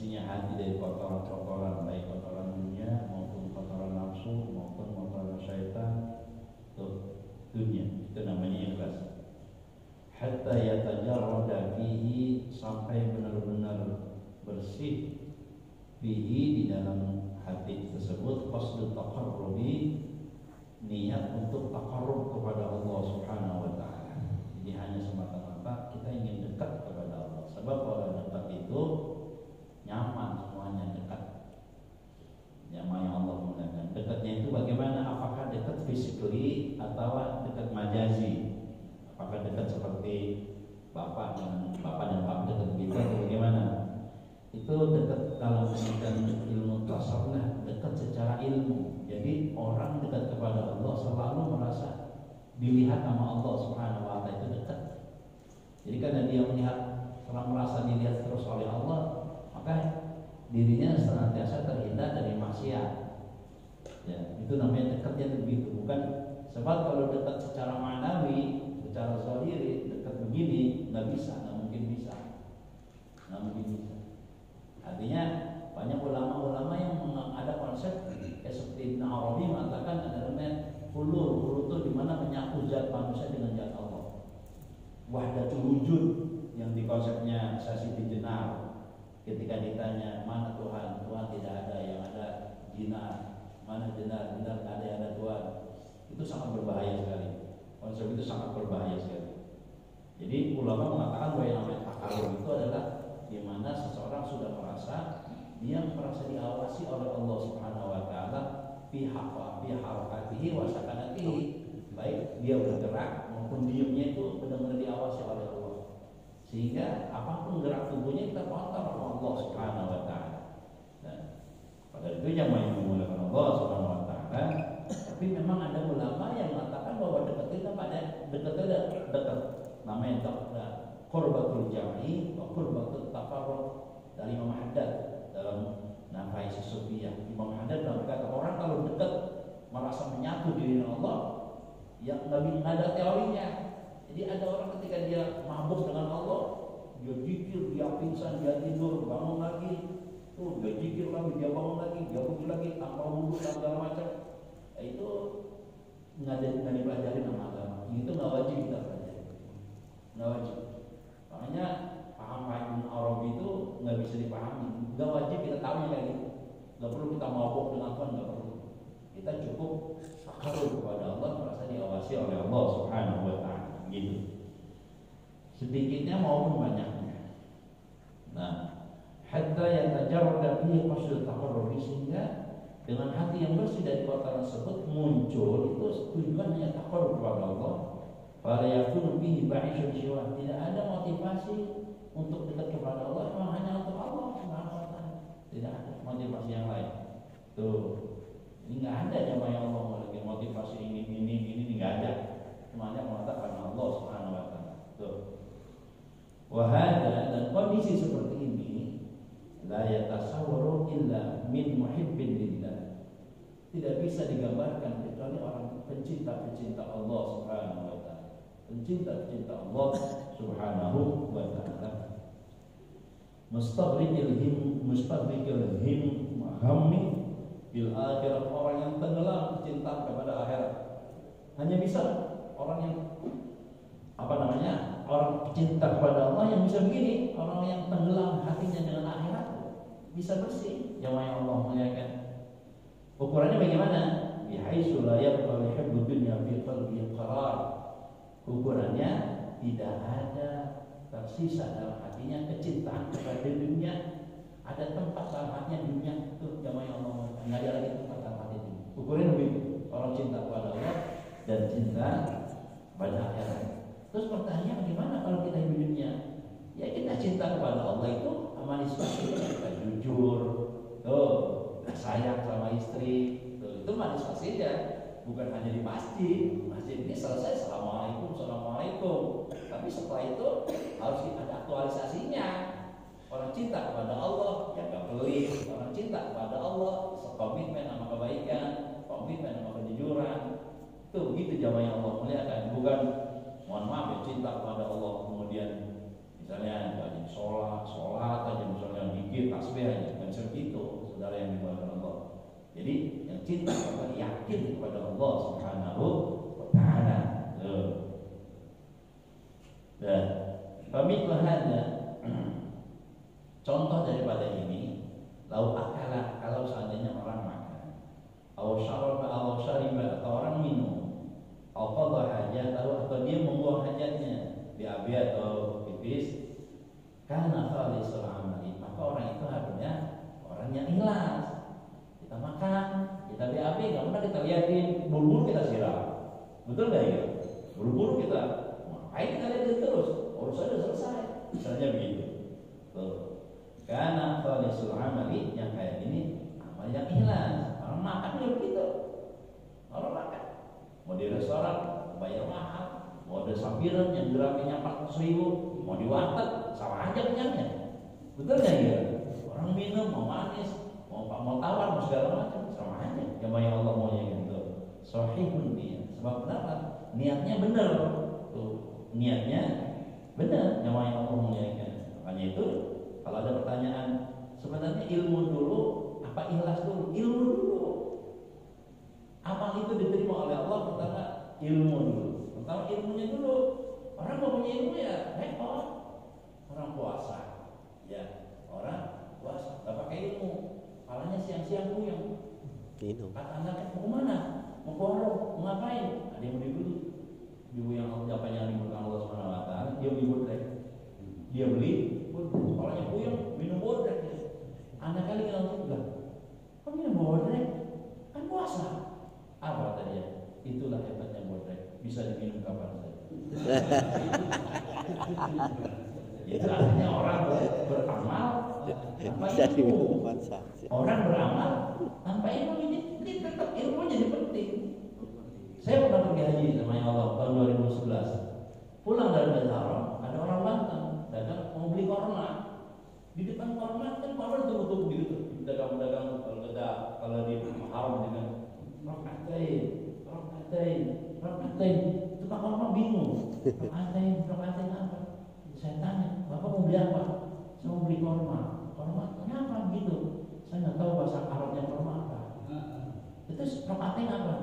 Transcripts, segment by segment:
bersihnya hati dari kotoran-kotoran, baik kotoran dunia maupun kotoran nafsu maupun kotoran syaitan. Tuh, dunia itu namanya ikhlas. Hatta yatajarrada fihi, sampai benar-benar bersih fihi di dalam hati tersebut, qasdut taqarrubi, niat untuk taqarrub kepada Allah Subhanahu wa taala. Jadi hanya semata-mata kita ingin dekat kepada Allah. Sebab kalau dekat itu nyaman, semuanya dekat. Nyaman yang Allah mengatakan. Dekatnya itu bagaimana? Apakah dekat physically atau dekat majazi? Apakah dekat seperti bapak dan bapak dekat kita atau bagaimana? Itu dekat dalam ilmu tasawuf, dekat secara ilmu. Jadi orang dekat kepada Allah selalu merasa dilihat sama Allah Subhanahu wa taala, itu dekat. Jadi karena dia melihat, setelah merasa dilihat terus oleh Allah, maka dirinya senantiasa terhindar dari maksiat. Ya, itu namanya dekatnya begitu. Bukan sebab kalau dekat secara manawi, secara zahiri, dekat begini nggak bisa, nggak mungkin bisa. Artinya banyak ulama-ulama yang ada konsep seperti Ibn Arabi mengatakan ada namanya hulul itu di mana menyatu zat manusia dengan zat Allah. Wahdatul wujud yang di konsepnya Syafi'i Jenar, ketika ditanya mana Tuhan, Tuhan tidak ada, yang ada jinar. Mana jinar, jinar ada, yang ada Tuhan. Itu sangat berbahaya sekali. Konsep itu sangat berbahaya sekali. Jadi ulama mengatakan bahwa yang namanya takarrub itu adalah di mana seseorang sudah merasa diawasi oleh Allah Subhanahu wa taala fi harakatihi wa sakanatihi, baik dia bergerak maupun diamnya itu benar-benar diawasi oleh Allah, sehingga apapun gerak tubuhnya kita kontrol oleh Allah Subhanahu wa taala. Nah, pada itu yang memuliakan Allah Subhanahu wa taala. Tapi memang ada ulama yang mengatakan bahwa dekat itu dekat namanya qurbatul jami wa qurbatul tafarruq dari Imam Haddad dalam Nafai Sufiyah. Imam Haddad berkata orang kalau dekat merasa menyatu diri dengan Allah, yang nggak ada teorinya. Jadi ada orang ketika dia mabuk dengan Allah, dia zikir, dia pingsan, dia tidur, bangun lagi, tuh dia zikir lagi, dia bangun lagi, dia pergi lagi tanpa wudu dan segala macam. Itu nggak dipelajari nama agama. Itu nggak wajib kita pelajari, nggak wajib. Makanya paham Ibn Arabi itu nggak bisa dipahami, nggak wajib kita tahu kayak gitu. Nggak perlu kita mabuk dengan Tuhan, nggak perlu. Kita cukup takarrub kepada Allah, merasa diawasi oleh Allah Subhanahu wa taala, gitu. Sedikitnya maupun banyaknya. Nah, hatta yatajarrada bihi qasdut taqarrub, sehingga dengan hati yang bersih dari kotoran tersebut muncul itu tujuan hanya taqarrub kepada Allah. Fala yakunu bihi ba'isyun siwa, tidak ada motivasi untuk dekat kepada Allah, memang hanya untuk Allah Subhanahu wa taala. Tidak ada motivasi yang lain. Tuh. Ini nggak ada jamaah yang Allah lagi motivasi ini nggak ada. Cuma hanya mengatakan Allah Subhanahu wa taala. Tuh. Wahada, dan kondisi seperti ini la yatasawwaru illa min muhibbin lillah. Tidak bisa digambarkan kecuali orang pencinta Allah Subhanahu wa taala. Pencinta Allah Subhanahu wa taala. Mustaghriqil him hammi bil akhirat, orang yang tenggelam cinta kepada akhirat. Hanya bisa orang yang orang cinta kepada Allah yang bisa begini, orang yang tenggelam hatinya dengan akhirat bisa bersih. Jamaah Allah muliakan. Ukurannya bagaimana? Bihaitsu la yabqa hubbu dunya fi qalbi qarar. Ukurannya tidak ada tersisa dalam hatinya kecintaan kepada dunia. Ada tempat dalam hatinya dunia itu, jamaah Allah, nggak ada lagi tempat dalam hati itu. Ukurannya begitu, orang cinta kepada Allah dan cinta pada akhirat. Terus pertanyaannya bagaimana kalau kita hidup dunia? Ya kita cinta kepada Allah itu amal isbahnya kita jujur, tuh sayang sama istri, tuh itu manis saja. Bukan hanya di masjid ini selesai assalamualaikum. Tapi setelah itu harus ada aktualisasinya. Orang cinta kepada Allah yang gak pelit, orang cinta kepada Allah sekomitmen sama kebaikan, komitmen sama kejujuran. Itu begitu jamaah yang Allah muliakan. Bukan mohon maaf ya, cinta kepada Allah kemudian misalnya rajin sholat aja, misalnya zikir, tasbih aja, nggak bisa begitu, saudara yang dimuliakan Allah. Jadi yang cinta kepada yakin kepada Allah Subhanahu wa Ta'ala. Dan pemiklah hanya contoh daripada ini, lau akala, kalau seandainya orang makan, atau syariba, atau orang minum, atau hajat, atau dia membuang hajatnya di abi atau pipis, karena khalisul amali, maka orang itu harusnya orang yang ikhlas. Kita makan, kita BAB, nggak pernah kita liatin, buru-buru kita siram, betul nggak ya? Buru-buru kita, ngapain kita liatin terus? Urusannya selesai, misalnya begitu. Tuh. Karena khalisul amali yang kayak gini, amal yang ikhlas. Orang makan juga begitu. Orang makan, mau di restoran bayar mahal, mau ada sampiran yang grafiknya 400.000, mau di warteg sama aja kenyangnya, betul nggak ya? Orang minum mau manis, mau tawar, mau segala macam, sama aja. Yang banyak Allah maunya gitu. Sahihun dia. Sebab kenapa? Niatnya benar. Tuh, niatnya benar. Yang banyak Allah maunya. Makanya itu kalau ada pertanyaan, sebenarnya ilmu dulu apa ikhlas dulu? Ilmu dulu. Amal itu diterima oleh Allah pertama ilmu dulu. Pertama ilmunya dulu. Orang mau punya ilmu ya repot. Orang puasa, ya orang puasa, nggak pakai ilmu, palanya siang-siang puyeng. Kata anak mau kemana? Mau borong, mau ngapain? Ada yang mau dibeli. Ibu yang apa yang dimurkan Allah Subhanahu Wa Taala, dia beli bodrek, dia beli, palanya puyeng, minum bodrek. Anak kali langsung bilang, kok minum bodrek? Kan puasa. Apa kata dia? Itulah hebatnya bodrek, bisa diminum kapan saja. Itu artinya orang beramal tanpa ilmu. Orang beramal tanpa ilmu ini tetap ilmu jadi penting. Saya pernah pergi haji sama Allah tahun 2011. Pulang dari Masjidil Haram, ada orang Banten dagang mau beli korma. Di depan korma kan korma tunggu-tunggu gitu. Dagang-dagang kalau di haram dengan rokatain. Tukang korma bingung. Rokatain apa? Saya tanya, Bapak mau beli apa? Saya mau beli korma. Korma, kenapa begitu? Saya nggak tahu bahasa Arabnya korma apa. Itu rokatain apa?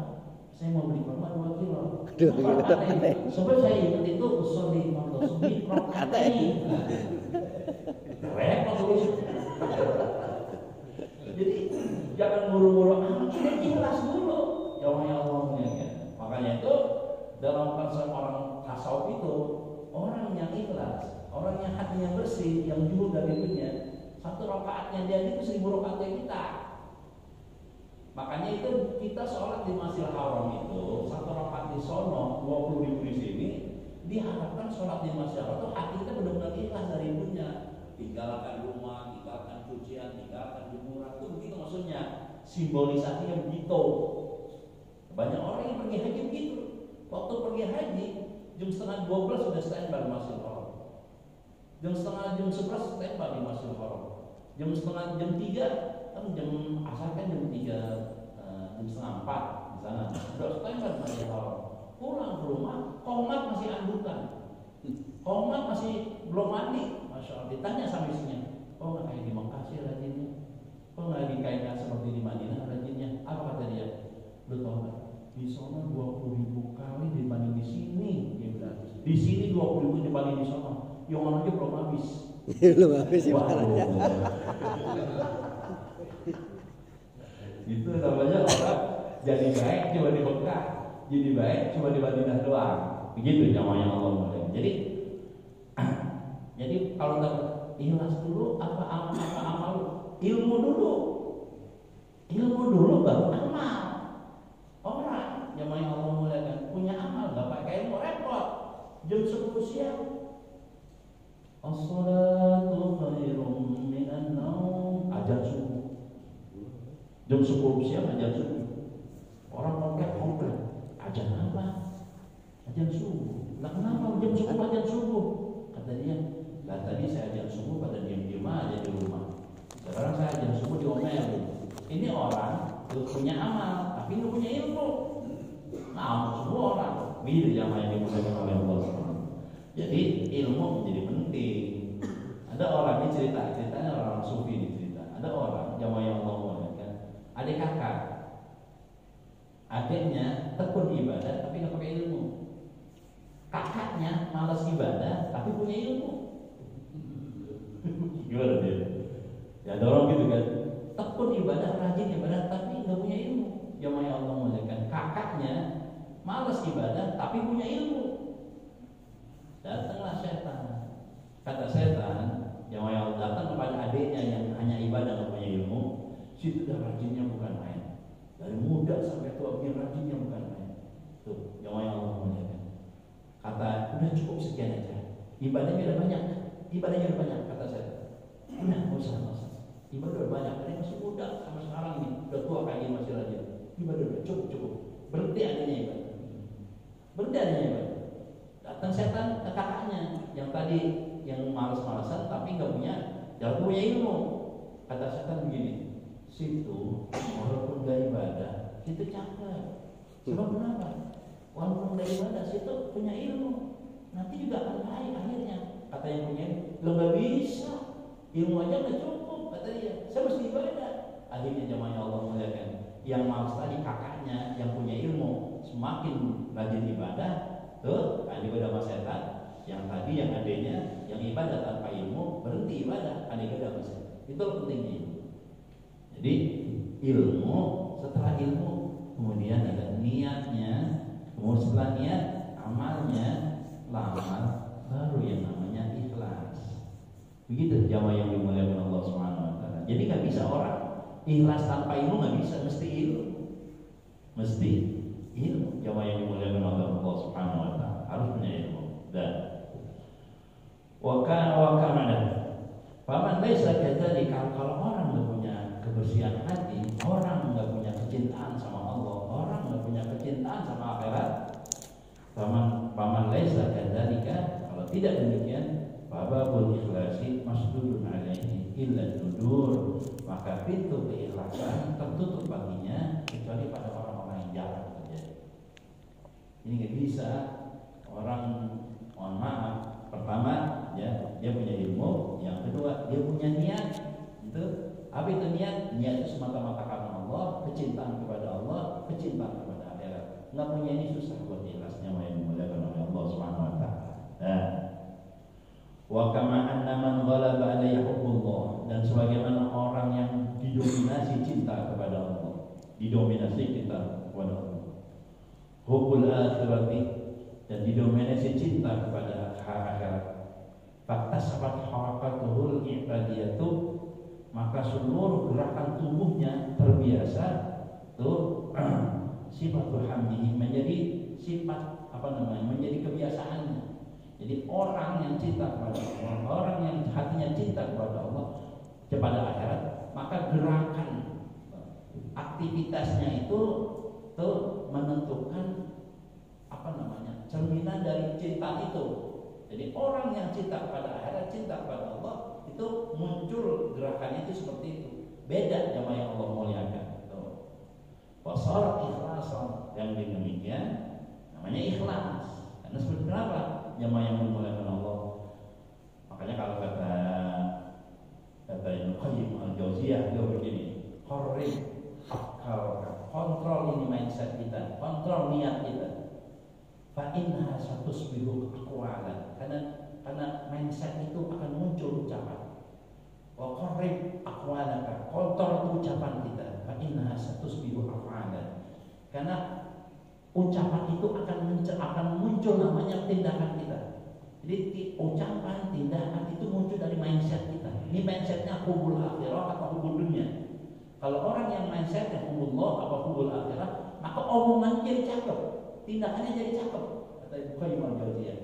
Saya mau beli korma 2 kilo. Sebab saya ingat itu usul di rokatain. Repot terus. Jadi jangan buru-buru amat, kita ikhlas dulu. Jawabnya Allah mengingatkan. Makanya itu dalam konsep orang tasawuf itu, orang yang ikhlas, orang yang hatinya bersih, yang jujur dari dunia, 1 rakaatnya dia itu 1000 rakaatnya kita. Makanya itu kita sholat di Masjidil Haram itu 1 rakaat di sono, 20.000 di sini. Diharapkan sholat di Masjidil Haram itu hati kita benar-benar ikhlas dari dunia. Tinggalkan rumah, tinggalkan cucian, tinggalkan jemuran, itu begitu maksudnya. Simbolisasinya begitu. Banyak orang yang pergi haji begitu. Waktu pergi haji jam 11:30 sudah standby di Masjidil Haram. Jam 11 standby di Masjidil Haram. Jam 3 kan jam asar kan jam 3, jam 3:30 di sana. Sudah standby di Masjidil Haram. Pulang ke rumah, komat masih andukan. Komat masih belum mandi. Masya Allah. Ditanya sama istrinya, kok nggak kayak di Mekah sih rajinnya? Kok nggak dikaitkan seperti di Madinah rajinnya? Apa kata dia? Lu tahu nggak? Di sana 20.000 kali dibanding di sini, dia bilang. Di sini 20.000 dibanding di sana. Yang mana aja belum habis. Belum habis ya. Itu namanya orang jadi baik cuma di Mekah, jadi baik cuma di Madinah doang. Begitu namanya Allah. Jadi kalau dapat ikhlas dulu apa amal? Ilmu dulu baru amal. Orang yang Allah muliakan punya amal nggak pakai ilmu repot. Jam 10 siang as-salatu khairum minan naum, azan subuh. Jam 10 siang azan subuh. Orang komplek azan apa? Azan subuh. Lah kenapa jam 10 azan subuh? Kata dia, lah tadi saya azan subuh pada diam-diam aja di rumah. Sekarang saya azan subuh diomelin. Ini orang punya amal tapi nggak punya ilmu. Nah, semua orang mirip yang lain dimuliakan oleh Allah. Jadi ilmu menjadi penting. Ada orang ini ceritanya orang sufi nih. adiknya tekun ibadah tapi nggak pakai ilmu. Kakaknya malas ibadah tapi punya ilmu. Gimana dia? Ya ada orang gitu kan, tekun ibadah, rajin ibadah tapi nggak punya ilmu. Jamaah yang Allah muliakan, kakaknya malas ibadah tapi punya ilmu. Datanglah setan. Kata setan, jamaah yang Allah, datang kepada adiknya yang hanya ibadah nggak punya ilmu. Situ dah rajinnya bukan main. Dari muda sampai tua dia rajinnya bukan main. Tuh, jamaah yang Allah muliakan. Kata, udah cukup sekian aja. Ibadahnya udah banyak. Ibadahnya udah banyak, kata saya. Udah, nggak usah. Ibadah udah banyak. Tadi masih muda, sama sekarang ini udah tua kayak gini masih rajin. Ibadah udah cukup. Berhenti adanya ibadah. Berhenti adanya ibadah. Datang setan ke kakaknya yang tadi yang malas-malasan tapi nggak punya ilmu. Kata setan begini, situ walaupun gak ibadah, situ cakep. Sebab kenapa? Walaupun gak ibadah, situ punya ilmu. Nanti juga akan baik akhirnya. Kata yang punya ilmu, lo gak bisa. Ilmu aja gak cukup, kata dia. Saya mesti ibadah. Akhirnya jemaah Allah muliakan. Yang malas tadi kakaknya yang punya ilmu semakin rajin ibadah. Tuh, kan ibadah sama setan. Yang tadi yang adanya yang ibadah tanpa ilmu berhenti ibadah, ada ibadah sama setan. Itu pentingnya. Jadi ilmu, setelah ilmu kemudian ada niatnya, kemudian setelah niat amalnya, lama baru yang namanya ikhlas. Begitu jamaah yang dimuliakan Allah Subhanahu wa taala. Jadi nggak bisa orang ikhlas tanpa ilmu, nggak bisa, mesti ilmu. Mesti ilmu. Jamaah yang dimuliakan Allah Subhanahu wa taala harus punya ilmu. Dan wa kana paman laisa kadzalika, kalau orang nggak punya kebersihan hati, orang nggak punya kecintaan sama Allah, orang nggak punya kecintaan sama akhirat, paman laisa kadzalika, kalau tidak demikian, babul ikhlasi masdudun alaihi illa tudur, maka pintu keikhlasan tertutup baginya kecuali pada orang-orang yang jarang terjadi. Ini nggak bisa orang, mohon maaf, pertama ya dia punya ilmu, yang kedua dia punya niat. Itu apa itu niat? Niat itu semata-mata karena Allah, kecintaan kepada Allah, kecintaan kepada akhirat. Nggak punya ini susah buat ikhlasnya, yang dimuliakan oleh Allah Subhanahu wa taala. Wa kama anna man ghalaba alayhi hubbullah, dan sebagaimana orang yang didominasi cinta kepada Allah, didominasi cinta kepada Allah, hubbul akhirati, dan didominasi cinta kepada akhirat, faktasabat harakatuhul ibadiyatu, maka seluruh gerakan tubuhnya terbiasa tuh sifatul hamdihi, menjadi sifat menjadi kebiasaannya. Jadi orang yang cinta kepada Allah, orang yang hatinya cinta kepada Allah, kepada akhirat, maka gerakan aktivitasnya itu tuh menentukan cerminan dari cinta itu. Jadi orang yang cinta kepada akhirat, cinta kepada Allah, itu muncul gerakannya itu seperti itu. Beda jamaah yang Allah muliakan. Wasar ikhlasan, yang demikian namanya ikhlas. Karena seperti apa? Jamaah yang dimuliakan Allah. Makanya kalau kata Ibnu Qayyim al-Jauziyah, dia begini, kontrol ini mindset kita, kontrol niat kita. Fa inna satusbihu aqwalan, karena mindset itu akan muncul ucapan. Wa qarrib aqwalaka, kontrol ucapan kita. Fa inna satusbihu aqwalan, karena ucapan itu akan muncul namanya tindakan kita. Jadi ucapan, tindakan itu muncul dari mindset kita. Ini mindsetnya hubul akhirah atau hubul dunia. Kalau orang yang mindsetnya hubullah atau hubul akhirah, maka omongannya jadi cakep, tindakannya jadi cakep. Kata Ibnu Qayyim al-Jauziyah,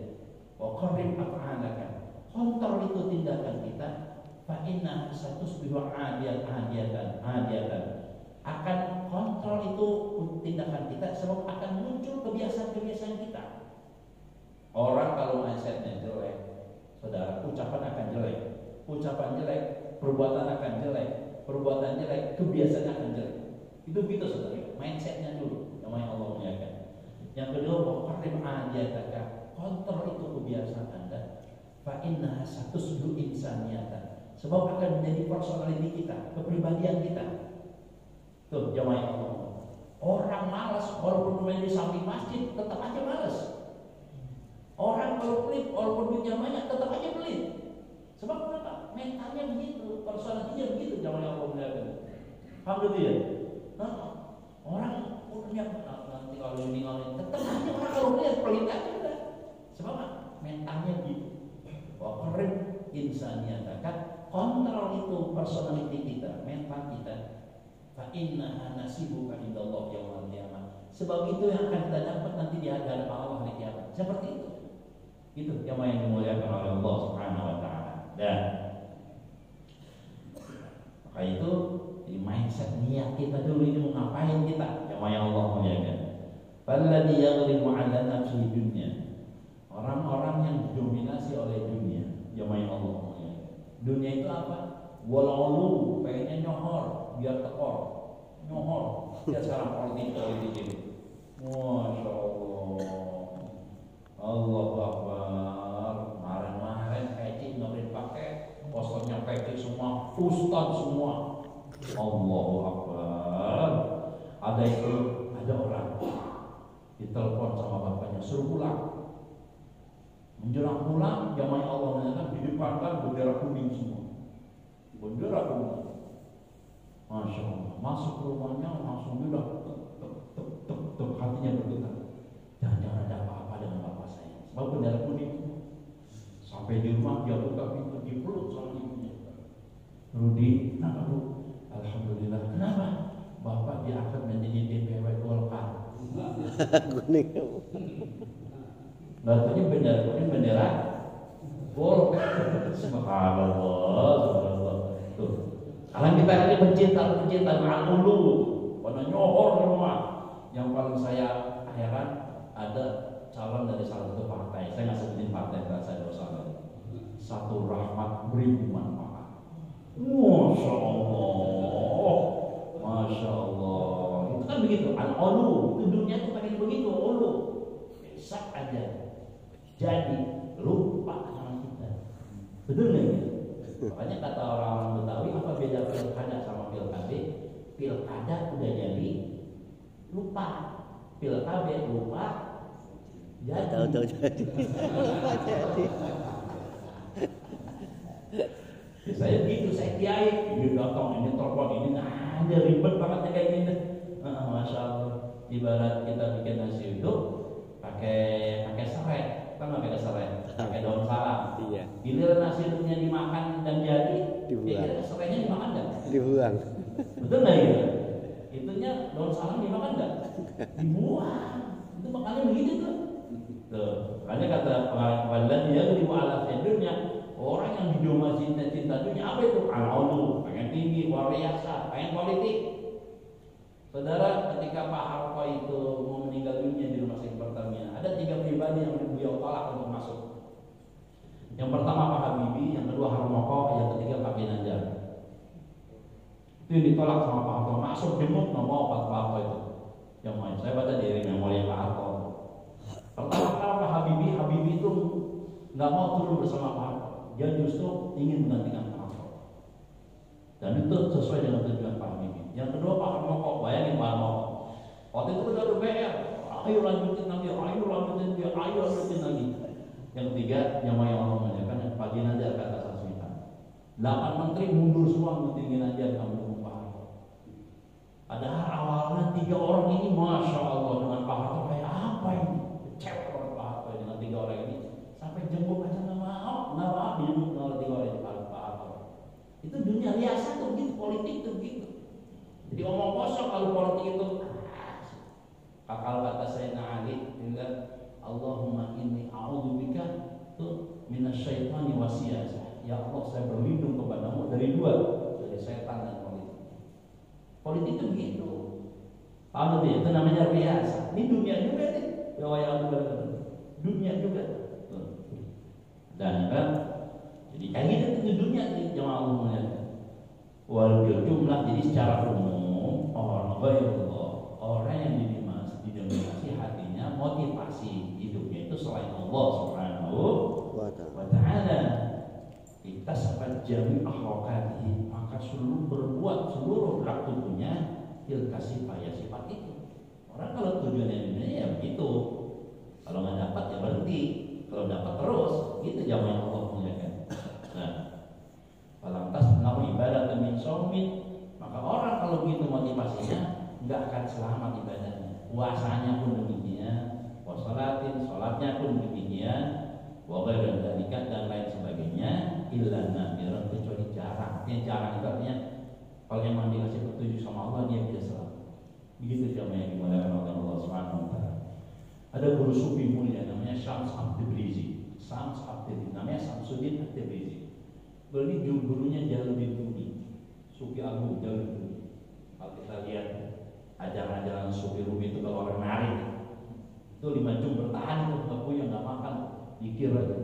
wa qarrib af'alaka, kontrol itu tindakan kita. Fa inna satusbihu adiyatan, akan kontrol itu tindakan kita, sebab akan muncul kebiasaan-kebiasaan kita. Orang kalau mindsetnya jelek, saudara, ucapan akan jelek. Ucapan jelek, perbuatan akan jelek. Perbuatan jelek, kebiasaan akan jelek. Itu gitu saudara, mindsetnya dulu, namanya Allah muliakan. Yang kedua, waqarrib adiyataka, kontrol itu kebiasaan Anda. Fa inna satusbihu insaniyatan, sebab akan menjadi personality kita, kepribadian kita. Tuh jamaah Allah. Orang malas walaupun main di samping masjid tetap aja malas. Orang kalau pelit walaupun duitnya banyak tetap aja pelit. Sebab kenapa? Mentalnya begitu, personalitinya begitu, jangan Allah melihatkan. Paham gitu ya? Nah, orang punya nanti kalau ini tetap aja orang kalau pelit aja udah. Sebab mentalnya gitu. Waqarrib insaniyataka, kontrol itu personality kita, mental kita. Fa innaha nasibuka indallah yaumil qiyamah. Sebab itu yang akan kita dapat nanti di hadapan Allah hari kiamat. Seperti itu. Itu yang dimuliakan oleh Allah Subhanahu wa taala. Dan maka itu di mindset niat kita dulu ini mau ngapain kita? Yang Allah muliakan. Falladhi yaghlibu 'ala nafsihi dunya. Orang-orang yang didominasi oleh dunia, jamaah Allah muliakan. Dunia itu apa? Walau pengennya nyohor biar tekor, nyohor. Lihat sekarang politik ini. Masya Allah, Allahu Akbar. Kemarin peci nggak boleh dipakai, posternya peci semua, ustad semua. Allahu Akbar. Ada orang ditelepon sama bapaknya suruh pulang. Menjelang pulang, jamaah Allah mengatakan di depan kan bendera kuning semua. Bendera kuning. Masya Allah. Masuk ke rumahnya langsung udah tek hatinya bergetar. Jangan-jangan ada apa-apa dengan bapak saya. Sebab bendera kuning. Sampai di rumah dia buka pintu, dipeluk sama ibunya. Rudi, kenapa Bu? Alhamdulillah. Kenapa? Bapak diangkat menjadi DPW Golkar. Kuning. Lalu bendera kuning, bendera Golkar. Subhanallah. Tuh. Sekarang kita ini pencinta ma'ulu, pada nyohor di rumah. Yang paling saya heran ada calon dari salah satu partai. Saya nggak sebutin partai karena saya dosa. Satu rahmat beribu manfaat. Masya Allah, Masya Allah. Itu kan begitu. Al-ulu, itu dunia itu pengen begitu. Ulu, bisa aja. Jadi lupa sama kita. Betul nggak gitu? Makanya kata orang-orang Betawi, apa beda pilkada sama pilkade? Pilkada udah jadi lupa, pilkade lupa jadi. Tahu jadi. Lupa jadi. Saya gitu, saya kiai, ini datang, ini telepon, ini ada ribet banget kayak gini. Masya Allah. Ibarat kita bikin nasi uduk pakai serai. Kan pakai serai, pakai daun salam. Iya. Giliran nasi uduknya dimakan dan jadi, kira serainya dimakan enggak? Dibuang. Betul nggak gitu? Itunya daun salam dimakan enggak? Dibuang. Itu makanya begitu tuh. Tuh, makanya kata pengalan dia itu ala dunia. Orang yang didomasi cinta dunia apa itu? Al-ulu, pengen tinggi, wariasa, pengen politik. Saudara, ketika Pak Harto itu mau meninggal dunia di rumah sakit Pertamina, ada 3 pribadi yang beliau tolak untuk masuk. Yang pertama Pak Habibie, yang kedua Harmoko, yang ketiga Pak Ginanjar. Itu yang ditolak sama Pak Harto. Masuk jemput nggak mau Pak Harto itu. Yang main, saya baca dari memori Pak Harto. Pertama Pak Habibie itu nggak mau turun bersama Pak Harto. Dia justru ingin menggantikan Pak Harto. Dan itu sesuai dengan tujuan Pak Habibie. Yang kedua Pak Harmoko, bayangin Pak Harmoko. Waktu itu udah BR, ayo lanjutin lagi. Yang ketiga, yang Allah menyampaikan Pak Ginanjar kata Sasmita. 8 menteri mundur semua mendukung Ginanjar kamu dukung Pak Harto. Padahal awalnya 3 orang ini, masya Allah dengan Pak Harto kayak apa ini? Kecewa dengan Pak Harto dengan 3 orang ini. Sampai jemput aja nggak mau dijemput oleh 3 orang ini Pak Harto. Itu dunia riasa tuh gitu, politik tuh gitu. Jadi omong kosong kalau politik itu. Kalau kata Sayyidina Ali, Allahumma inni a'udzubika tuh minasyaitani wasiyasah. Ya Allah, saya berlindung kepadamu dari 2, dari setan dan politik. Politik itu begitu. Paham itu namanya riasa. Ini dunia juga nih. Dunia juga. Dan kan, jadi kayak gitu itu dunia nih jemaah Allah melihat. Wal jumlah jadi secara umum orang yang didominasi hatinya, motivasi hidupnya itu selain Allah Subhanahu wa ta'ala. Kita sahabat jami akhlaqatihi, maka berbuat seluruh hak tubuhnya kasih sifat itu. Orang kalau tujuannya dunia ya begitu. Kalau nggak dapat ya berhenti. Kalau dapat terus, itu jamaah yang Allah muliakan. Nah, lantas menaruh ibadah min somin, maka orang kalau begitu motivasinya nggak akan selamat ibadahnya. Puasanya pun demikian, wasolatin, sholatnya pun demikian, wabah dan lain sebagainya. Illa nadiran, kecuali jarang. Yang jarang itu artinya kalau memang dikasih petunjuk sama Allah dia bisa selamat. Begitu jamaah yang dimuliakan oleh Allah Subhanahu wa taala. Ada guru sufi mulia namanya Syams At-Tabrizi. Syams At-Tabrizi namanya Samsuddin At-Tabrizi. Beliau gurunya Jalaluddin Rumi. Sufi agung Jalaluddin Rumi. Kalau kita lihat ajaran-ajaran sufi Rumi itu kalau orang narik itu 5 jam bertahan itu nggak puyeng, nggak makan, mikir aja.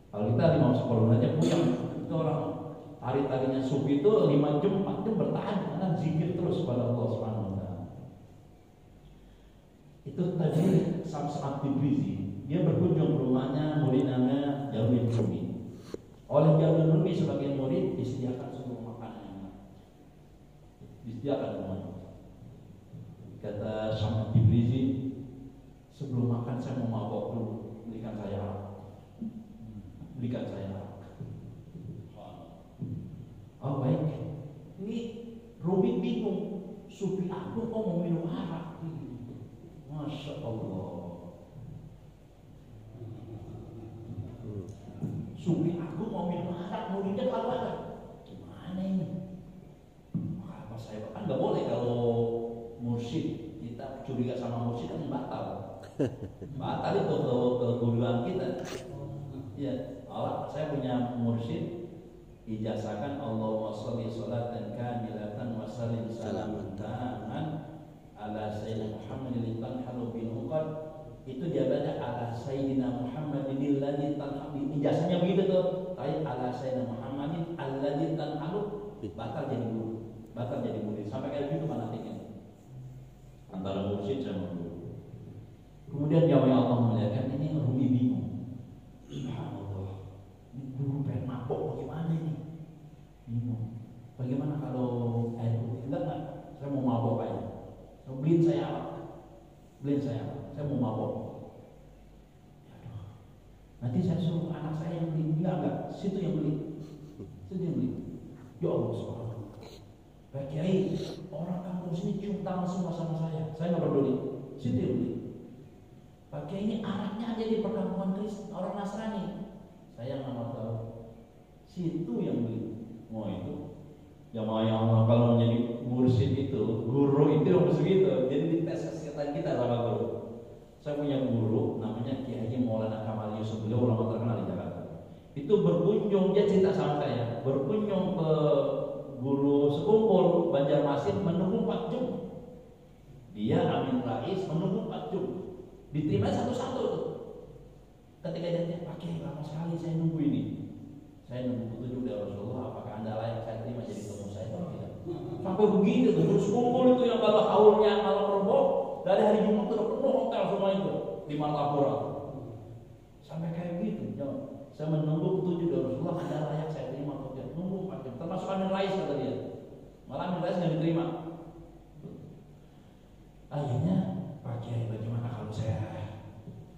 Kalau kita 5 aja puyeng. Itu orang tari-tarinya sufi itu 5 jam, 4 jam bertahan karena zikir terus pada Allah Subhanahu wa taala. Itu tadi Syams At-Tabrizi. Dia berkunjung ke rumahnya murid namanya Jalaluddin Rumi. Oleh Jalaluddin Rumi sebagai murid disediakan seluruh makanan yang enak. Disediakan semuanya. Kata Syams At-Tabrizi, sebelum makan saya mau mabok dulu, belikan saya arak. Belikan saya arak. Oh baik. Ini Rumi bingung. Sufi aku kok mau minum arak? Masya Allah. Sufi aku mau minum arak, muridnya kelaparan. Gimana ini? Apa saya kan nggak boleh kalau mursyid kita curiga sama mursyid kan batal. Batal itu keguruan kita. Ya, Allah saya punya mursyid ijazahkan Allahumma sholli sholatan kamilatan wa sallim salaman taman ala sayyidina Muhammadin tanhalu bil uqad. Itu dia baca ala sayyidina Muhammadin alladzi tanhalu. Ijazahnya begitu tuh. Tapi ala sayyidina Muhammadin alladzi tanhalu batal jadi guru, batal jadi murid. Sampai kayak gitu fanatiknya antara mursyid sama guru. Kemudian jamaah Allah muliakan, ini Rumi bingung. Subhanallah, ini guru pengen mabok bagaimana ini? Bingung. Bagaimana kalau air putih? Enggak, saya mau mabok aja. Beliin saya apa? Beliin saya apa? Saya mau mabok. Aduh. Nanti saya suruh anak saya yang beli. Enggak, situ yang beli. Situ yang beli. Ya Allah subhanahu. Pak Kiai, orang kampung sini cium tangan semua sama saya. Saya nggak peduli. Situ yang beli. Pak Kiai, ini anaknya ada di perkampungan Kristen, orang Nasrani. Saya nggak mau tahu. Situ yang beli. Oh itu. Jamaah yang kalau menjadi mursyid itu, guru itu harus begitu. Jadi dites kesehatan kita sama guru. Saya punya guru namanya Kiai Maulana Kamal Yusuf, beliau ulama terkenal di Jakarta. Itu berkunjung, dia cerita sama saya, berkunjung ke guru sekumpul Banjarmasin menunggu 4 jam. Dia Amin Rais menunggu 4 jam. Diterima satu-satu tuh. Ketika dia Pak Kiai lama sekali saya nunggu ini. Saya nunggu petunjuk dari Rasulullah, apakah Anda layak saya terima jadi tamu saya atau tidak? Sampai begitu tuh, terus kumpul itu yang kalau haulnya malam Rebo dari hari Jumat itu udah penuh hotel semua itu di Martapura. Sampai kayak gitu, jawab. Saya menunggu petunjuk dari Rasulullah, Anda layak saya terima atau tidak? Nunggu 4 jam, termasuk Amin Rais kata dia. Malah Amin Rais nggak diterima. Akhirnya, Pak Kiai, bagaimana kalau saya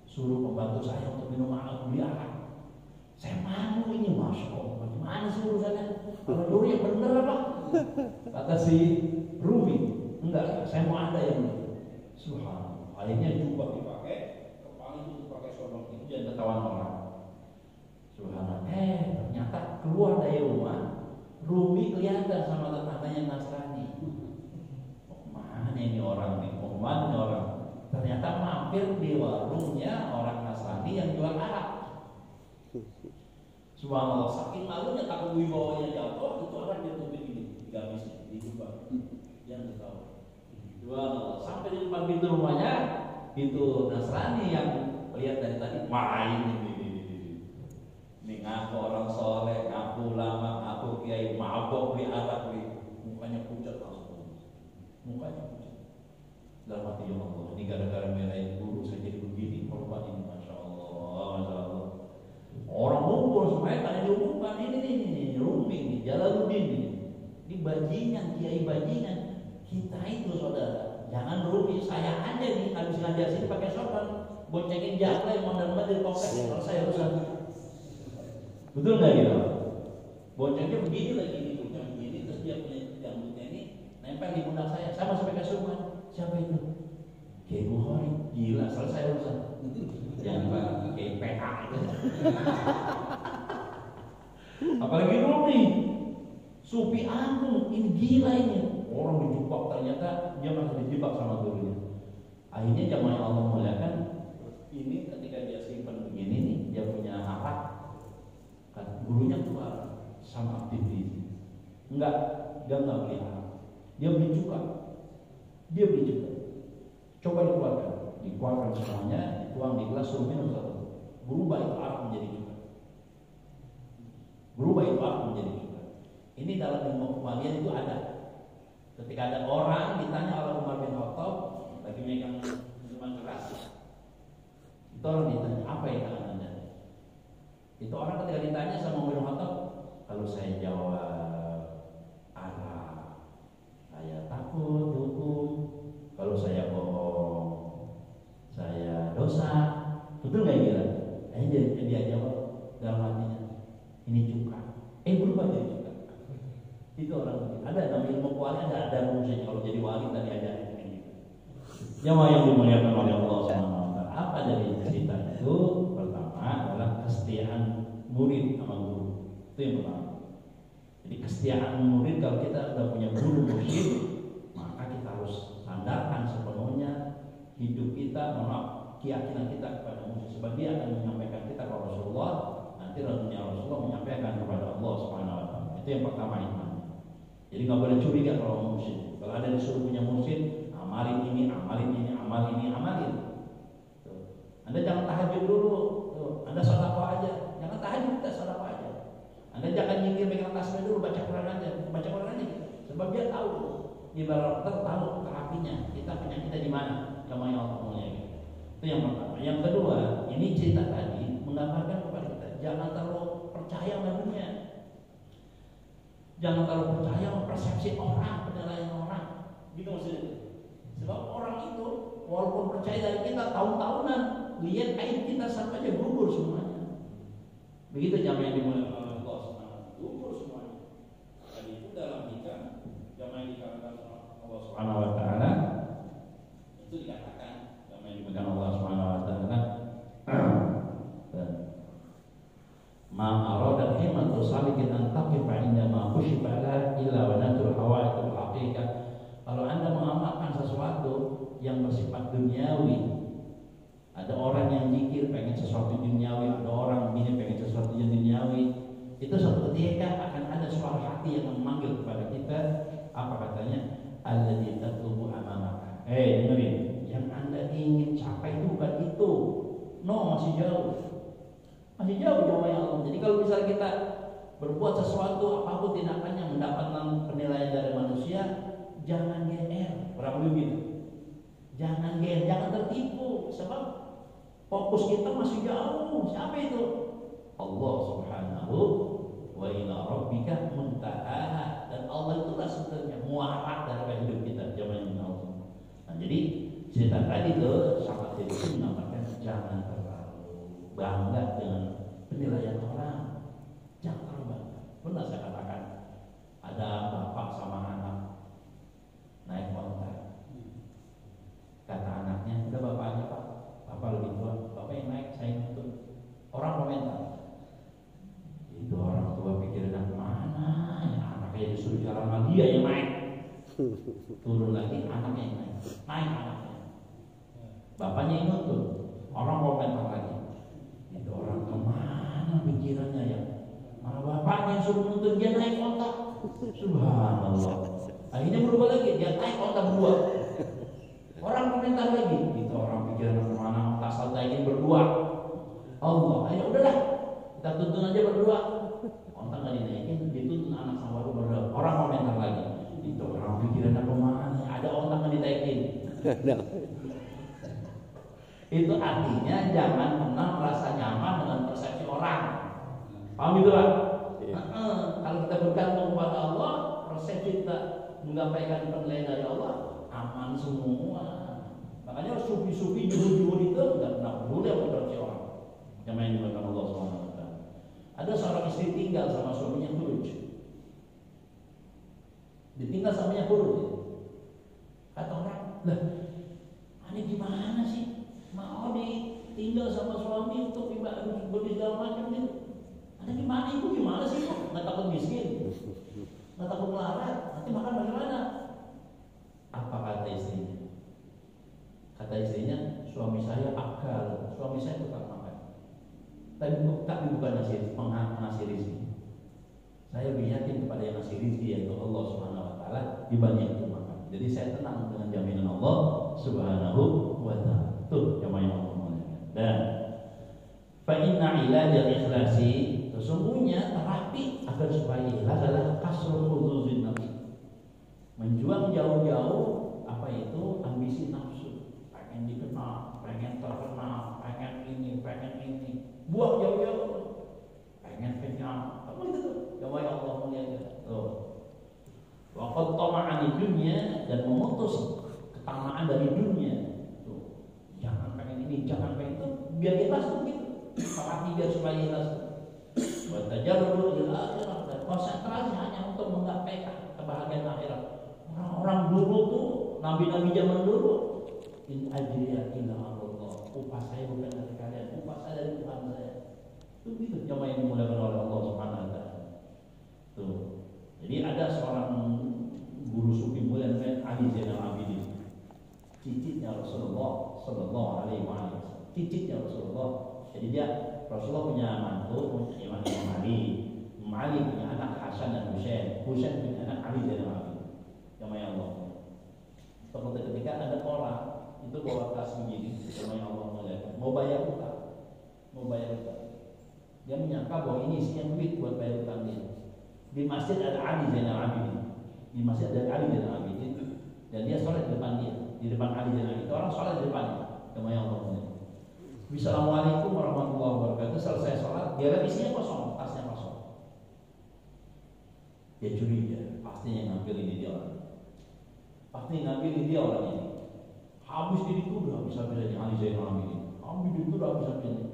suruh pembantu saya untuk minum arak, beli arak? Saya mau ini, Masya Allah, bagaimana sih urusannya? Kalau dulu yang bener apa? Kata si Rumi, enggak, saya mau ada yang bener. Subhanallah, akhirnya jubah dipakai, kepala itu dipakai sodok, itu jangan ketahuan orang. Subhanallah, ternyata keluar dari rumah, Rumi kelihatan sama tetangganya Nasrani. Oh, mana ini orang nih, oh, mana ini orang? Ternyata mampir di warungnya orang Nasrani yang jual arak. Subhanallah, saking malunya takut wibawanya jatuh, itu orang dia tutup ini, gamisnya, dijubah, yang tahu. Subhanallah, sampai di depan pintu rumahnya, itu Nasrani yang lihat dari tadi main ini ngaku orang soleh, ngaku ulama, ngaku kiai, mabok beli arak, mukanya pucat langsung, mukanya pucat. Dalam hati ya Allah, ini gara-gara melain guru saya jadi begini, korban ini, masya Allah, masya Allah. Orang ngumpul semuanya tanya diumumkan ini Rumi ini Jalaluddin ini bajingan, kiai bajingan. Kita itu saudara Jangan rugi, saya aja nih habis ngajar sini pakai sorban, boncengin jangka yang mondar-mandir di kompleks, kalau saya rusak. Betul nggak gitu? Boncengnya begini lagi nih, bonceng begini, terus dia punya jambutnya ini nempel di pundak saya masih pakai sorban. Siapa itu? Kiai Bukhari. Gila, selesai urusan. Yang Kiai PK itu. Apalagi Rumi, Sufi Agung, ini gila ini. Orang dijebak, ternyata dia masih dijebak sama gurunya. Akhirnya jamaah Allah muliakan, ini ketika dia simpan begini nih, dia punya alat, kan gurunya keluar sama aktif di sini. Enggak, dia nggak beli alat, dia beli cuka. Coba dikeluarkan semuanya, dituang di gelas, suruh minum satu. Berubah itu arak menjadi cuka. Ini dalam ilmu kemalian itu ada. Ketika ada orang ditanya oleh Umar bin Khattab lagi megang minuman keras, itu orang ditanya apa yang akan Anda? Itu orang ketika ditanya sama Umar bin Khattab, kalau saya jawab arak, saya takut dihukum. Kalau saya bohong, saya dosa. Betul nggak kira? Dia jawab dalam hatinya, ini cuka. Berubah jadi cuka. Itu orang ada dalam ilmu wali ada rumusnya. Kalau jadi wali tadi ada ini. Jamaah yang dimuliakan oleh Allah SWT. Apa dari cerita itu? Pertama adalah kesetiaan murid sama guru. Itu yang pertama. Jadi kesetiaan murid, kalau kita sudah punya guru mursyid, maka kita harus sandarkan sepenuhnya hidup kita, keyakinan kita kepada mursyid. Sebab dia akan menyampaikan kita kepada Rasulullah, nanti Rasulullah menyampaikan kepada Allah SWT. Itu yang pertama iman. Jadi nggak boleh curiga kalau mursyid. Kalau ada disuruh punya mursyid, amalin ini. Tuh. Anda jangan tahajud dulu. Tuh. Anda sedekah aja. Jangan tahajud, kita sedekah aja. Anda jangan nyingkir pegang tasbih dulu, baca Quran aja. Sebab dia tahu. Di barat tahu terapinya. Kita penyakitnya di mana? Jamaah Allah mulia. Itu yang pertama. Yang kedua, ini cerita tadi menggambarkan kepada kita jangan terlalu percaya sama dunia. Jangan terlalu percaya sama persepsi orang, penilaian orang. Gitu maksudnya. Sebab orang itu walaupun percaya dari kita tahun-tahunan, lihat aib kita sampai aja gugur semuanya. Begitu jamaah yang dimuliakan oleh Allah SWT, gugur semuanya. Dan itu dalam hikam jamaah yang dikatakan Allah SWT, itu dikatakan jamaah yang dimuliakan Allah SWT, ma'aradat himatu salikin antaqifa indama khushibala illa wa natul hawaitul haqiqah. Kalau Anda mengamalkan sesuatu yang bersifat duniawi, ada orang yang mikir pengen sesuatu duniawi, ada orang ini pengen sesuatu yang duniawi, itu suatu ketika akan ada suara hati yang memanggil kepada kita. Apa katanya? Alladzi tatlubu amamaka. Dengerin, yang Anda ingin capai itu bukan itu. No, masih jauh jamaah Allah. Jadi kalau misalnya kita berbuat sesuatu apapun tindakannya mendapatkan penilaian dari manusia, jangan GR. Berapa begitu? Jangan GR, jangan tertipu. Sebab fokus kita masih jauh. Siapa itu? Allah Subhanahu wa ila rabbika muntaha. Dan Allah itulah sebenarnya muarah dari hidup kita, jamaah Allah. Nah, jadi cerita tadi itu sahabat itu menambahkan jangan bangga dengan penilaian orang, jangan terlalu bangga. Pernah saya katakan, ada bapak sama anak naik onta. Kata anaknya, udah bapak aja pak, bapak lebih tua, bapak yang naik, saya nuntut. Orang komentar, itu orang tua pikiran mana ya, anaknya disuruh jalan sama dia yang naik, turun lagi anaknya yang naik anaknya, bapaknya yang nuntut. Orang komentar lagi, itu orang kemana pikirannya ya? Malah bapaknya yang suruh nuntut dia naik onta. Subhanallah. Akhirnya berubah lagi, dia naik onta berdua. Orang komentar lagi, itu orang pikiran kemana? Asal saya ingin berdua. Allah, ayo udahlah, kita tuntun aja berdua. Onta nggak dinaikin, dituntun anak sama baru berdua. Orang komentar lagi, itu orang pikiran kemana? Ada onta nggak dinaikin. Itu artinya jangan pernah merasa nyaman dengan persepsi orang. Paham itu Pak? Kalau kita bergantung kepada Allah, persepsi kita menyampaikan penilaian dari Allah, aman semua. Makanya sufi-sufi juhud-juhud itu nggak pernah peduli sama korupsi orang. Yang main dimakan Allah SWT. Ada seorang istri tinggal sama suaminya khuruj. Ditinggal suaminya khuruj. Kata orang, lah, ini gimana sih? Mau ditinggal sama suami untuk ibadah segala macam gitu. Ada gimana ibu gimana sih? Nggak takut miskin, nggak takut melarat, nanti makan bagaimana? Apa kata istrinya? Kata istrinya, suami saya akal, suami saya tukang makan. Tapi bukan ngasih rezeki. Saya lebih yakin kepada yang ngasih rezeki yaitu Allah Subhanahu Wa Taala dibanding itu makan. Jadi saya tenang dengan jaminan Allah Subhanahu Wa Taala. Tuh jamaah yang Allah muliakan. Dan fa inna ilajal ikhlasi, sesungguhnya terapi agar supaya ikhlas adalah kasrul huzuzin nafsi. Menjual jauh-jauh apa itu ambisi nafsu. Pengen dikenal, pengen terkenal, pengen ini. Buang jauh-jauh. Pengen kenyang. Apa itu tuh? Jamaah yang Allah muliakan. Tuh. Wa qad tama'an dunya, dan memutus ketamaan dari dunia. Tuh. Jangan pengen ini, jangan pengen itu, biar ikhlas tuh gitu. Terapi biar supaya ikhlas. Wa tajarrud ila akhirah, dan konsentrasi hanya untuk menggapai kebahagiaan akhirat. Orang-orang dulu tuh, nabi-nabi zaman dulu, in ajriya illa Allah. Upah saya bukan dari kalian, upah saya dari Tuhan saya. Itu gitu jamaah yang dimuliakan oleh Allah Subhanahu Wa Taala. Tuh. Jadi ada seorang guru sufi mulia namanya Ali Zainal Abidin. Cicitnya Rasulullah Sallallahu Alaihi Wasallam. Cicitnya Rasulullah. Jadi dia Rasulullah punya mantu, punya Imam Ali. Imam Ali punya anak Hasan dan Husain. Husain punya anak Ali Zainal Abidin. Jamaah Allah. Suatu ketika ada orang itu bawa tas begini, jamaah Allah muliakan, mau bayar utang. Dia menyangka bahwa ini isinya duit buat bayar utang dia. Di masjid ada Ali Zainal Abidin. Dan dia sholat di depan dia, di depan Ali Zainal Abidin. Itu orang sholat di depannya. Jamaah Allah muliakan. Assalamualaikum warahmatullahi wabarakatuh. Selesai sholat, dia lihat isinya kosong, tasnya kosong. Dia curiga, pastinya ngambil ini dia orang. Ini. Habis diri itu udah habis-habisannya Ali Zainal Abidin. Habis diri itu udah habis-habisannya.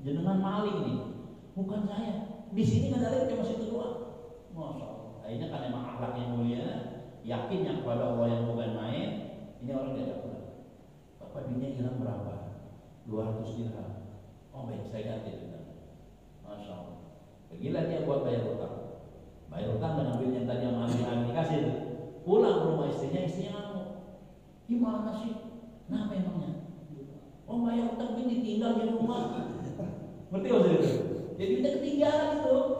Jenengan maling ini, bukan saya. Di sini nggak ada lagi cuma situ doang. Masya Allah. Akhirnya kan emang akhlaknya mulia, yakinnya kepada Allah yang bukan main. Ini orang dia pulang. Bapak duitnya hilang berapa? 200 dirham. Oh baik, saya ganti dengan. Masya Allah. Pergilah dia buat bayar utang. Dengan duit yang tadi yang Ali dikasih. Pulang ke rumah istrinya ngamuk. Gimana sih? Nah memangnya? Oh bayar utang ini tinggal di rumah. Ngerti gak sih? Jadi kita ketinggalan itu.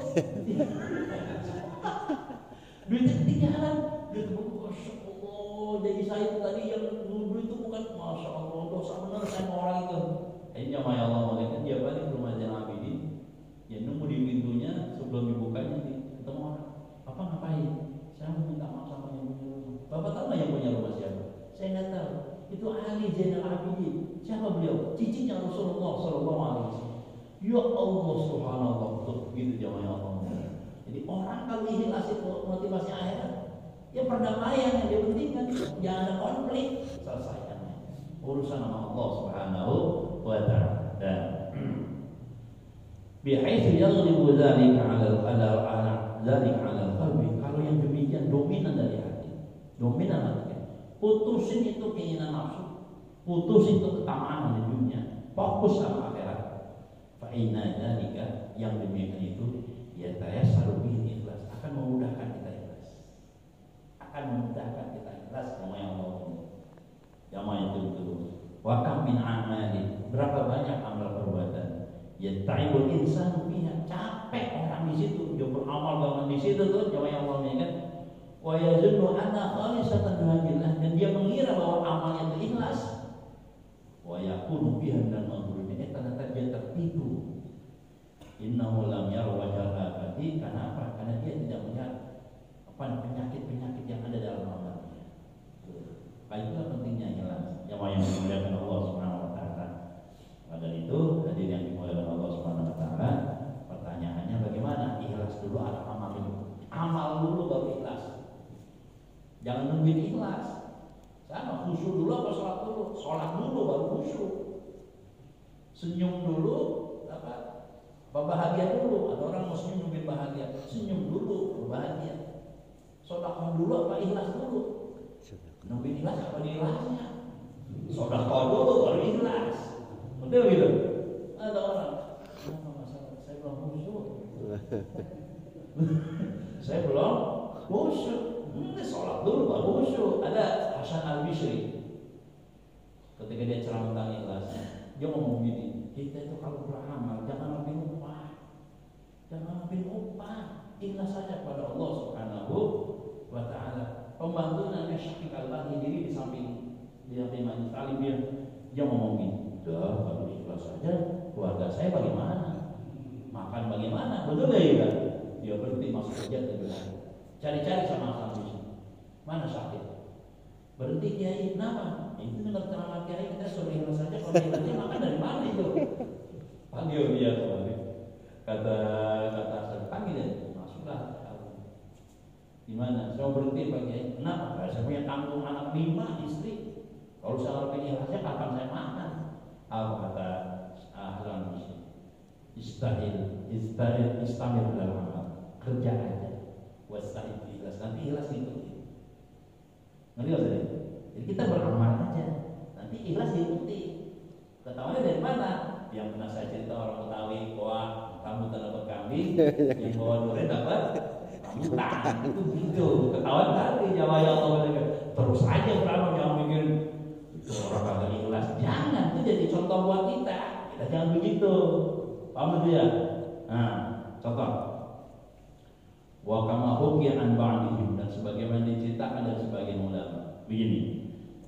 Duitnya ketinggalan. Dia tuh Masya Allah. Jadi saya tadi yang dulu itu bukan, Masya Allah, dosa benar saya sama orang itu. Akhirnya Maya Allah malaikat dia balik ke rumah Zainal Abidin. Ya nunggu di pintunya sebelum dibukanya ketemu orang. Bapak ngapain? Saya mau minta maaf sama yang punya rumah. Bapak tahu nggak yang punya rumah siapa? Saya nggak tahu. Itu Ali Zainal Abidin. Siapa beliau? Cicitnya Rasulullah Sallallahu Alaihi Wasallam. Ya Allah Subhanallah. Begitu jamaah Allah. Jadi orang kalau ikhlas itu motivasi akhirat, ya perdamaian yang dia pentingkan. Jangan ada konflik, selesaikan urusan sama Allah Subhanahu wa Ta'ala. Dan bihaitsu yaghlibu dzalika 'ala qalbi. Kalau yang demikian dominan dari hati. Putusin itu keinginan nafsu, putusin itu ketamaan di dunia, fokus sama akhirat. Fa inna dzalika, yang demikian itu ya tayassaru bihi ikhlas, akan memudahkan kita ikhlas. Sama yang Allah. Jamaah itu betul. Wa kam min amali, berapa banyak amal perbuatan. Ya ta'ibul insanu fiha, capek orang di situ, dia beramal banget di situ tuh, jamaah yang Allah kan. Wa yazunnu anna khalisatan lillah, dan dia mengira bahwa amalnya itu ikhlas. Wa yakunu biha dan menurutnya ternyata dia tertipu. Innahu lam yara wajhal abadi, kenapa? Karena dia tidak melihat penyakit-penyakit yang ada dalam amalnya. Itulah pentingnya ikhlas. Jamaah yang dimuliakan Allah Subhanahu wa Ta'ala. Pada itu hadir yang dimuliakan Allah Subhanahu wa Ta'ala, pertanyaannya bagaimana? Ikhlas dulu atau amal dulu? Amal dulu baru ikhlas. Jangan nungguin ikhlas. Sama, khusyuk dulu apa sholat dulu? Sholat dulu baru khusyuk. Senyum dulu, bahagia dulu. Ada orang mau senyum bikin bahagia. Senyum dulu, bahagia. Sedekah dulu apa ikhlas dulu? Nungguin ikhlas apa ikhlasnya? Sedekah dulu baru ikhlas. Betul gitu? Ada orang, apa masalah? Saya belum khusyuk. Saya belum khusyuk. Sholat dulu baru khusyuk. Ada Hasan Al-Bishri. Ketika dia ceramah tentang ikhlas, dia ngomong gini, kita itu kalau beramal jangan ambil upah. Jangan ambil upah. Ikhlas saja pada Allah Subhanahu wa ta'ala. Pembantu namanya Syafiq Al-Bani diri di samping majelis taklim dia ngomong gini, "Dah, kalau ikhlas saja keluarga saya bagaimana? Makan bagaimana?" Betul ya? Dia berhenti masuk kerja ke bilang, cari-cari sama Hasan Bishri. Mana Syafiq? Berhenti kiai, kenapa? Itu dengar ceramah kiai kita suruh ikhlas saja, kalau ikhlasnya makan dari mana itu? Panggil dia kembali. Kata Hasan, panggil dia. Gimana? Saya berhenti Pak Kiai. Kenapa? Saya punya tanggung anak 5 istri. Kalau saya ngerti ikhlasnya kapan saya makan? Apa kata Hasan Bishri? Istamir dalam amal. Kerja aja. Wastahil ikhlas. Nanti ikhlas diikuti. Ngerti gak tadi? Jadi kita beramal aja. Nanti ikhlas diikuti. Ketahuannya dari mana? Yang pernah saya cerita orang Betawi, wah kamu dapat kambing, yang bawa durian dapat rambutan. Itu gitu. Ketahuan tadi Jawa ya Allah. Terus aja beramal, jangan mikir itu orang kagak ikhlas. Jangan, itu jadi contoh buat kita. Kita jangan begitu. Paham dia? Nah, contoh. Wa kama hukiya an ba'dihim, dan sebagaimana diceritakan dari sebagian ulama. Begini.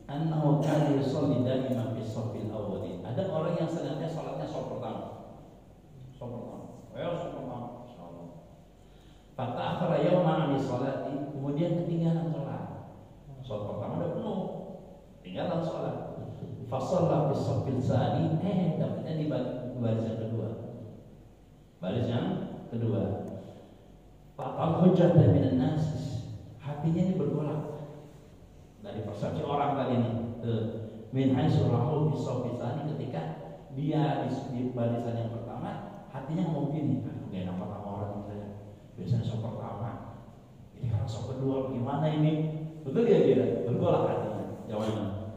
Annahu kana yusalli da'iman fi shaffil awwal. Ada orang yang senantiasa salatnya shaf pertama. Shaf pertama. Shaf pertama. Insyaallah. Fa ta'akhara yawman 'ani sholati, kemudian ketinggalan salat. Shaf pertama udah penuh. Tinggalan salat. Fa shalla fi shaffil tsani, dapatnya di baris yang kedua. Baris yang kedua. Fa al-hujjat minan nas. Hatinya ini bergolak. Dari persepsi orang tadi ini, min haitsu rahu bi sawfisani, ketika dia di barisan yang pertama, hatinya ngomong gini, aduh gak enak sama orang ini, biasanya sop pertama, ini kalau sop kedua gimana ini? Betul ya dia, bergolak hatinya. Jawabnya,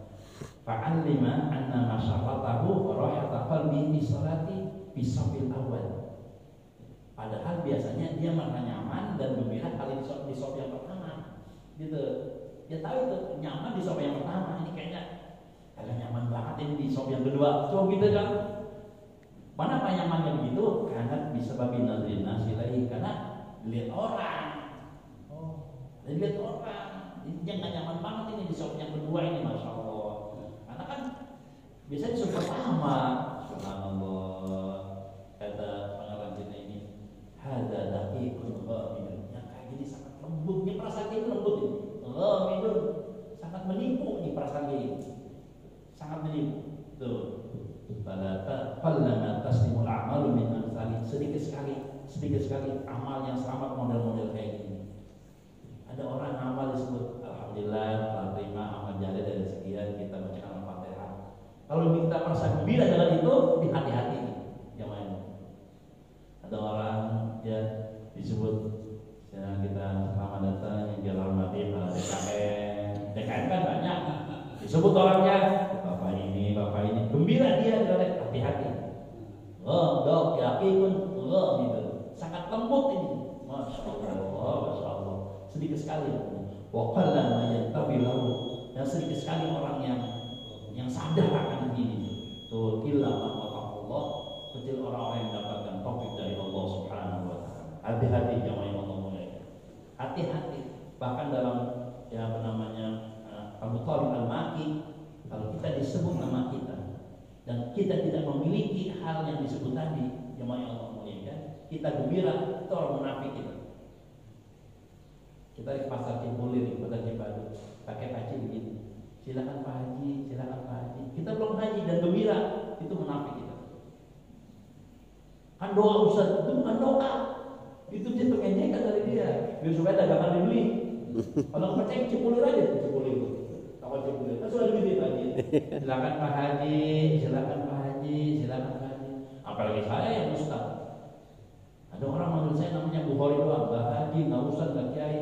fa'allima anna masyafatahu rahata qalbi bi salati bi safil awal. Padahal biasanya dia merasa nyaman dan gembira kali di sop yang pertama, gitu. Dia tahu itu nyaman di sop yang pertama, ini kayaknya agak nyaman banget ini di sop yang kedua. Coba gitu kan? Mana apa nyamannya begitu? Karena disebabkan nadrin nasilahi, karena lihat orang. Lihat orang. Ini nggak nyaman banget ini di sop yang kedua ini, masya Allah. Karena kan biasanya di sop pertama, subhanallah, kata pengarang kita ini, hada daqiqun ghamidun, yang kayak gini sangat lembut, ini perasaan ini lembut ini. Ghamidun, sangat menipu nih perasaan ini, sangat menipu. Tuh, balata qallama taslimul a'malu min amsali, sedikit sekali amal yang selamat model-model kayak gini. Ada orang amal disebut alhamdulillah telah terima amal jariah dari sekian, kita bacakan Al-Fatihah. Kalau kita merasa gembira dengan itu, hati-hati nih yang main. Ada orang ya disebut ya, kita selamat datang yang jalan mati DKN kan banyak disebut orangnya, bapak ini gembira dia, hati-hati. Dok yakin gitu, sangat lembut ini, masya Allah, sedikit sekali. Waqallan ma yantabilahu, dan sedikit sekali orang yang sadar akan ini. Tuh illa Allah, kecil orang-orang yang mendapatkan taufik dari Allah Subhanahu wa taala. Hati-hati jamaah yang Allah muliakan. Hati-hati. Bahkan dalam ya apa namanya Abu Thalib Al-Maki, kalau kita disebut nama kita dan kita tidak memiliki hal yang disebut tadi, jamaah yang Allah muliakan, kita gembira, itu orang munafik kita. Kita di pasar Cipulir, di Kota Cibadu, pakai paci begini, silakan Pak Haji, silakan Pak Haji. Kita belum haji dan gembira, itu munafik kita. Kan doa Ustaz, itu bukan doa, itu dia pengenyekan dari dia, biar supaya dagangan dibeli. Kalau percaya Cipulir aja, Cipulir itu Apa coba? Kan sudah begitu Pak Haji. Silakan Pak Haji, silakan Pak Haji, silakan Pak Haji. Apalagi saya yang ustaz. Ada orang manggil saya namanya Bukhari doang, Pak Haji, nggak ustaz, nggak kiai.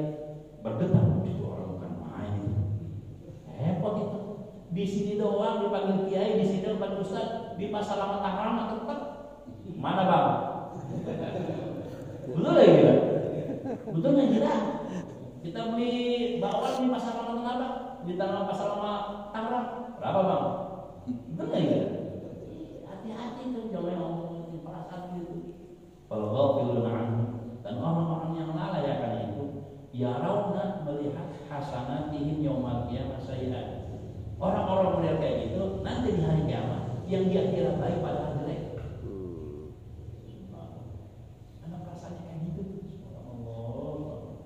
Bergetar itu orang bukan main itu. Repot itu. Di sini doang dipanggil kiai, di sini dipanggil ustaz, di masalah Tangerang tetap. Mana Bang? Betul ya gila? Betul nggak gila? Kita beli bakwan di pasar lama Tangerang, di pasar lama Tangerang, berapa Bang? Betul nggak gila? Hati-hati tuh, jangan ngomongin perasaan gitu. Kalau ghafilun anhu, dan orang-orang yang lalai akan itu, ya rauna melihat hasanatihim yaumal qiyamah sayyi'at. Orang-orang melihat kayak gitu nanti di hari kiamat yang dia kira baik padahal jelek. Karena perasaannya kayak gitu. Subhanallah.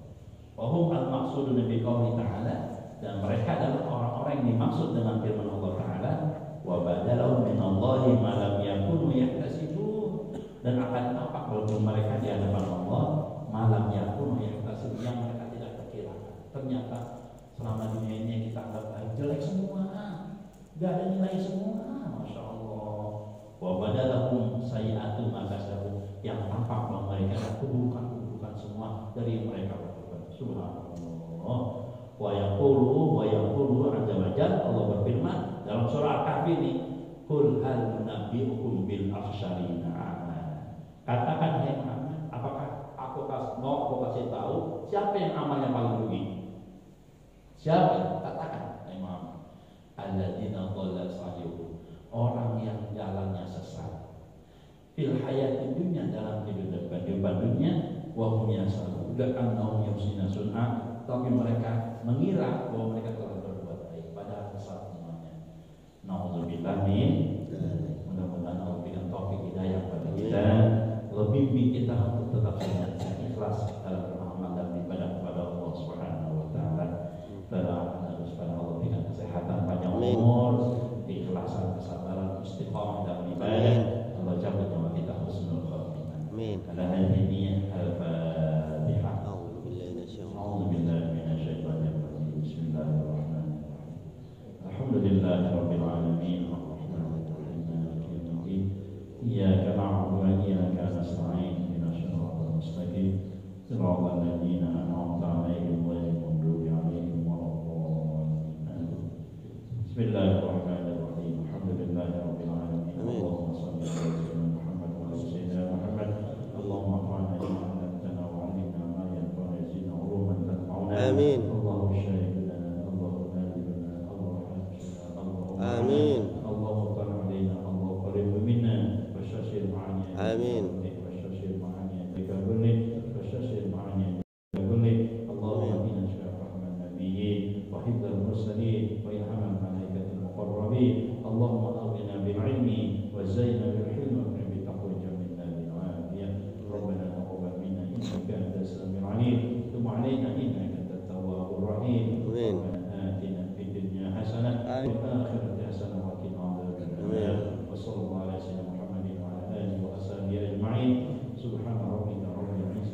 Wahum al-maqsudun bi qouli ta'ala, dan mereka adalah orang-orang yang dimaksud dengan firman Allah Ta'ala, wa badalahum min Allahi ma lam yakunu yahtasibun, dan akan tampak bagi mereka di hadapan Allah malam yakunu yahtasibun, yang mereka tidak perkirakan. Ternyata selama dunia ini kita anggap baik, jelek semua, gak ada nilai semua, masya Allah. Wa badalahum sayyi'atu ma kasabu, yang tampak bahwa mereka ada keburukan semua dari yang mereka lakukan. Subhanallah. Wa yaqulu azza wa jalla, Allah berfirman dalam surah Al-Kahfi ini, qul hal nunabbi'ukum bil akhsarina a'mal. Katakan hai Muhammad, apakah aku kasih tahu siapa yang amalnya paling rugi? Siapa? Katakan, Imam. Alladzina dhalla sa'yuhum, orang yang jalannya sesat. Fil hayati dunya, dalam kehidupan dunia, wa hum yas'alun, annahum yusina sun'a, tapi mereka mengira bahwa mereka telah berbuat baik, padahal sesat semuanya. Nauzubillah min. Mudah-mudahan Allah berikan taufik hidayah kepada kita, lebih kita untuk tetap sehat dan ikhlas dalam beramal dan ibadah kepada Allah Subhanahu wa taala. Terus pada Allah berikan kesehatan, panjang umur, keikhlasan, kesabaran, istiqamah dalam ibadah. Allah cabut nyawa kita husnul khotimah. Amin. Ala hadhihi al-Fatihah. A'udzu billahi minasyaitonir rajim. Bismillahirrahmanirrahim. Alhamdulillahirabbil alamin. Arrahmanir rahim. Maliki yaumiddin. Iyyaka na'budu wa iyyaka nasta'in. Ihdinas siratal mustaqim. Siratal ladzina an'amta 'alaihim ghairil maghdubi 'alaihim. Bismillahirrahmanirrahim. Alhamdulillahirabbil alamin. Allahumma shalli ala sayyidina Muhammad wa ala sayyidina Muhammad. Allahumma anfa'na bima 'allamtana wa 'allimna ma yanfa'una wa zidna 'ilman tanfa'una. Amin. Allahumma shahidna, Allahumma nadibna, Allahumma hafizna, Allahumma amin. Allahumma qul 'alaina, Allahumma qarib minna wa shashir ma'ana. Amin. Wa shashir ma'ana bika kulli, wa shashir ma'ana bika kulli. Allahumma inna syarafna nabiyyin wa hibdal mursalin wa ilhaman Allahumma aghna bil ilmi wa zayyina bil hilmi wa bi taqwa jamilna bil afiyah. Rabbana taqabbal minna innaka antas samiul alim, tub 'alaina innaka antat tawwabur rahim. Rabbana atina fid dunya hasanah wa fil akhirati hasanah wa qina adzabannar. Wa sallallahu ala sayyidina Muhammadin wa ala alihi wa ashabihi ajma'in. Subhana rabbika rabbil izzati